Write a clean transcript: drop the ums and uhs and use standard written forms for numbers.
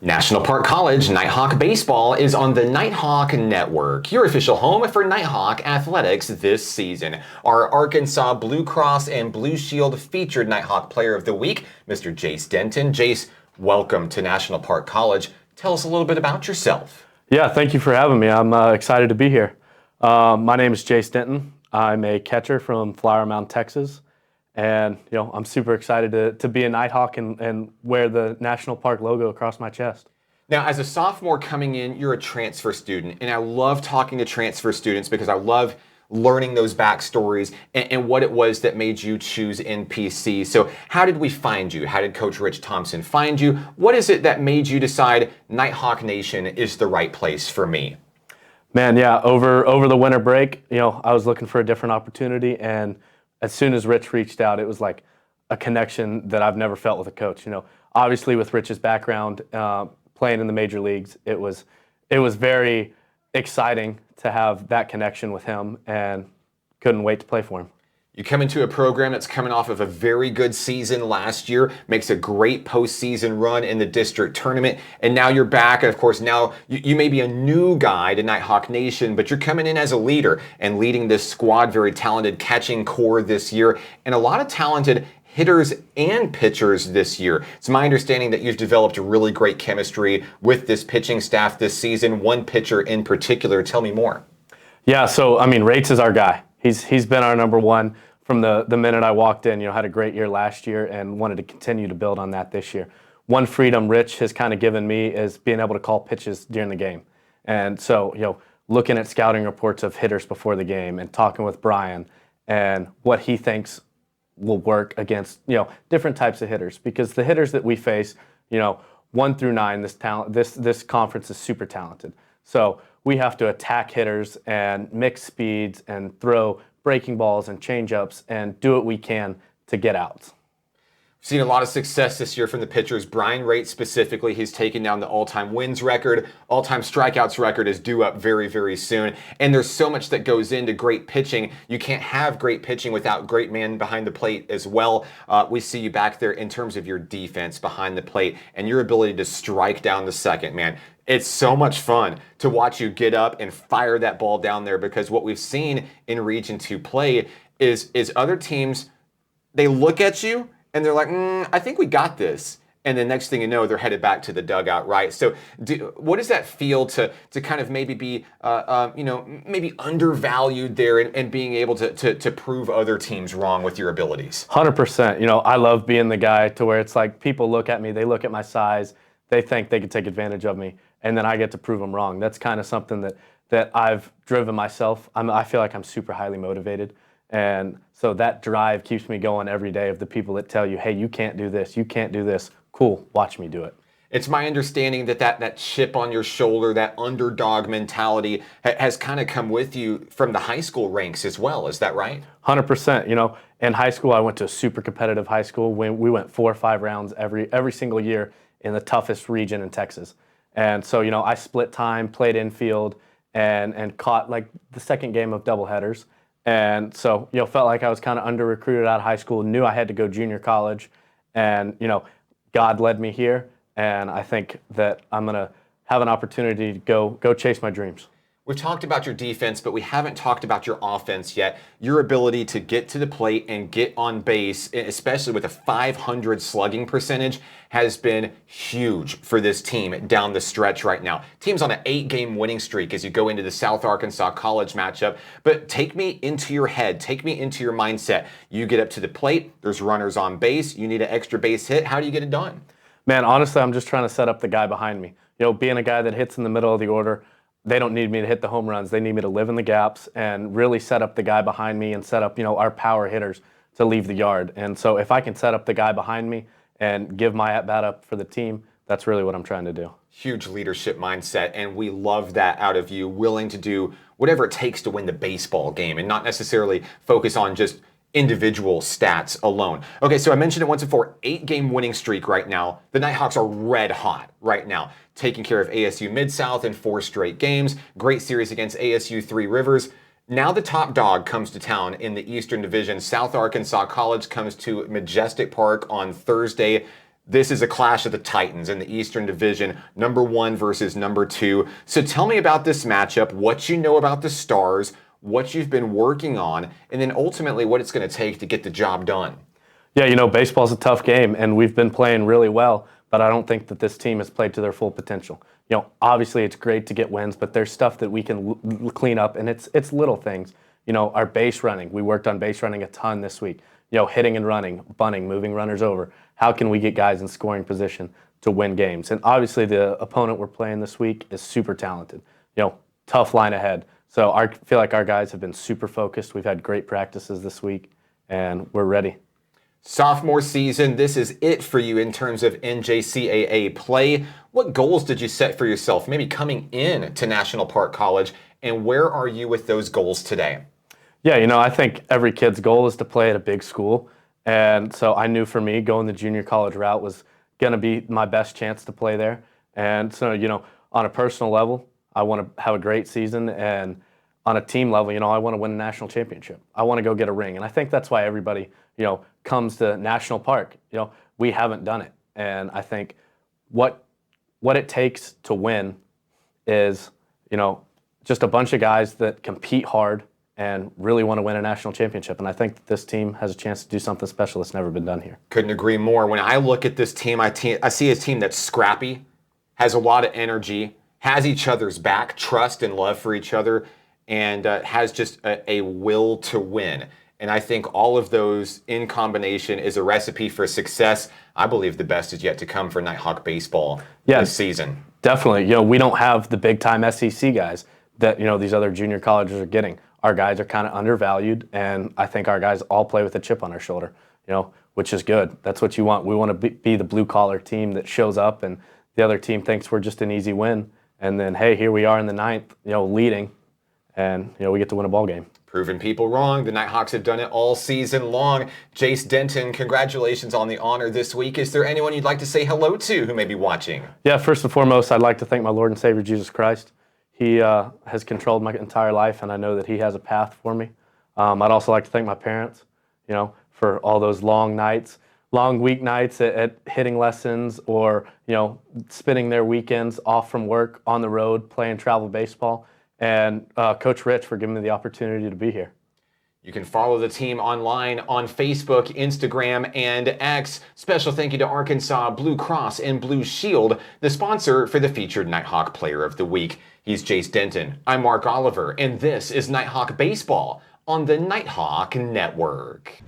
National Park College Nighthawk Baseball is on the Nigthawk Network, your official home for Nighthawk athletics this season. Our Arkansas Blue Cross and Blue Shield featured Nighthawk Player of the Week, Mr. Jace Denton. Jace, welcome to National Park College. Tell us a little bit about yourself. Yeah, thank you for having me. I'm excited to be here. My name is Jace Denton. I'm a catcher from Flower Mound, Texas. And I'm super excited to be a Nighthawk and wear the National Park logo across my chest. Now, as a sophomore coming in, you're a transfer student, and I love talking to transfer students because I love learning those backstories and what it was that made you choose NPC. So how did we find you? How did Coach Rich Thompson find you? What is it that made you decide Nighthawk Nation is the right place for me? Man, yeah, over the winter break, I was looking for a different opportunity, and as soon as Rich reached out, it was like a connection that I've never felt with a coach. Obviously with Rich's background, playing in the major leagues, it was very exciting to have that connection with him, and couldn't wait to play for him. You come into a program that's coming off of a very good season last year, makes a great postseason run in the district tournament, and now you're back. And of course, now you may be a new guy to Nighthawk Nation, but you're coming in as a leader and leading this squad, very talented catching core this year, and a lot of talented hitters and pitchers this year. It's my understanding that you've developed a really great chemistry with this pitching staff this season, one pitcher in particular. Tell me more. Yeah, so Rates is our guy. He's been our number one from the minute I walked in. Had a great year last year and wanted to continue to build on that this year. One freedom Rich has kind of given me is being able to call pitches during the game. And so, looking at scouting reports of hitters before the game and talking with Brian and what he thinks will work against, different types of hitters, because the hitters that we face, 1 through 9, this conference is super talented. So we have to attack hitters and mix speeds and throw breaking balls and changeups and do what we can to get outs. We've seen a lot of success this year from the pitchers. Brian Rate specifically, he's taken down the all-time wins record. All-time strikeouts record is due up very, very soon. And there's so much that goes into great pitching. You can't have great pitching without great man behind the plate as well. We see you back there in terms of your defense behind the plate and your ability to strike down the second, man. It's so much fun to watch you get up and fire that ball down there, because what we've seen in Region 2 play is other teams, they look at you and they're like, I think we got this. And the next thing you know, they're headed back to the dugout, right? So what does that feel to kind of maybe be, maybe undervalued there and being able to prove other teams wrong with your abilities? 100%. I love being the guy to where it's like people look at me, they look at my size, they think they can take advantage of me, and then I get to prove them wrong. That's kind of something that I've driven myself. I feel like I'm super highly motivated. And so that drive keeps me going every day, of the people that tell you, hey, you can't do this, you can't do this. Cool, watch me do it. It's my understanding that chip on your shoulder, that underdog mentality has kind of come with you from the high school ranks as well. Is that right? 100%. In high school, I went to a super competitive high school. We went 4 or 5 rounds every single year in the toughest region in Texas. And so, I split time, played infield, and caught like the second game of doubleheaders. And so, felt like I was kind of under-recruited out of high school, knew I had to go junior college, and, God led me here, and I think that I'm going to have an opportunity to go chase my dreams. We've talked about your defense, but we haven't talked about your offense yet. Your ability to get to the plate and get on base, especially with a .500 slugging percentage, has been huge for this team down the stretch right now. Team's on an 8-game winning streak as you go into the South Arkansas College matchup. But take me into your head, take me into your mindset. You get up to the plate, there's runners on base, you need an extra base hit. How do you get it done? Man, honestly, I'm just trying to set up the guy behind me. Being a guy that hits in the middle of the order, they don't need me to hit the home runs. They need me to live in the gaps and really set up the guy behind me and set up, our power hitters to leave the yard. And so if I can set up the guy behind me and give my at-bat up for the team, that's really what I'm trying to do. Huge leadership mindset, and we love that out of you, willing to do whatever it takes to win the baseball game and not necessarily focus on just individual stats alone. Okay, so I mentioned it once before, 8-game winning streak right now. The Nighthawks are red hot right now, taking care of ASU Mid-South in 4 straight games. Great series against ASU Three Rivers. Now the top dog comes to town in the Eastern Division. South Arkansas College comes to Majestic Park on Thursday. This is a clash of the Titans in the Eastern Division, number 1 versus number 2. So tell me about this matchup, what you know about the Stars, what you've been working on, and then ultimately what it's going to take to get the job done. Yeah, baseball's a tough game, and we've been playing really well, but I don't think that this team has played to their full potential. Obviously it's great to get wins, but there's stuff that we can clean up, and it's little things. Our base running, we worked on base running a ton this week. Hitting and running, bunting, moving runners over. How can we get guys in scoring position to win games? And obviously the opponent we're playing this week is super talented. Tough line ahead. So I feel like our guys have been super focused. We've had great practices this week, and we're ready. Sophomore season, this is it for you in terms of NJCAA play. What goals did you set for yourself, maybe coming in to National Park College, and where are you with those goals today? Yeah, I think every kid's goal is to play at a big school. And so I knew for me, going the junior college route was going to be my best chance to play there. And so, on a personal level, I want to have a great season. And on a team level, I want to win a national championship. I want to go get a ring. And I think that's why everybody, comes to National Park. We haven't done it. And I think what it takes to win is, just a bunch of guys that compete hard and really want to win a national championship. And I think that this team has a chance to do something special that's never been done here. Couldn't agree more. When I look at this team, I see a team that's scrappy, has a lot of energy, has each other's back, trust and love for each other, and has just a will to win. And I think all of those in combination is a recipe for success. I believe the best is yet to come for Nighthawk baseball this season. Definitely. We don't have the big-time SEC guys that, these other junior colleges are getting. Our guys are kind of undervalued, and I think our guys all play with a chip on our shoulder, which is good. That's what you want. We want to be the blue-collar team that shows up, and the other team thinks we're just an easy win. And then, hey, here we are in the ninth, leading, and, we get to win a ball game. Proving people wrong. The Nighthawks have done it all season long. Jace Denton, congratulations on the honor this week. Is there anyone you'd like to say hello to who may be watching? Yeah, first and foremost, I'd like to thank my Lord and Savior, Jesus Christ. He has controlled my entire life, and I know that he has a path for me. I'd also like to thank my parents, for all those long nights, long weeknights at hitting lessons or, spending their weekends off from work on the road playing travel baseball. And Coach Rich for giving me the opportunity to be here. You can follow the team online on Facebook, Instagram, and X. Special thank you to Arkansas Blue Cross and Blue Shield, the sponsor for the featured Nighthawk Player of the Week. He's Jace Denton. I'm Mark Oliver, and this is Nighthawk Baseball on the Nighthawk Network.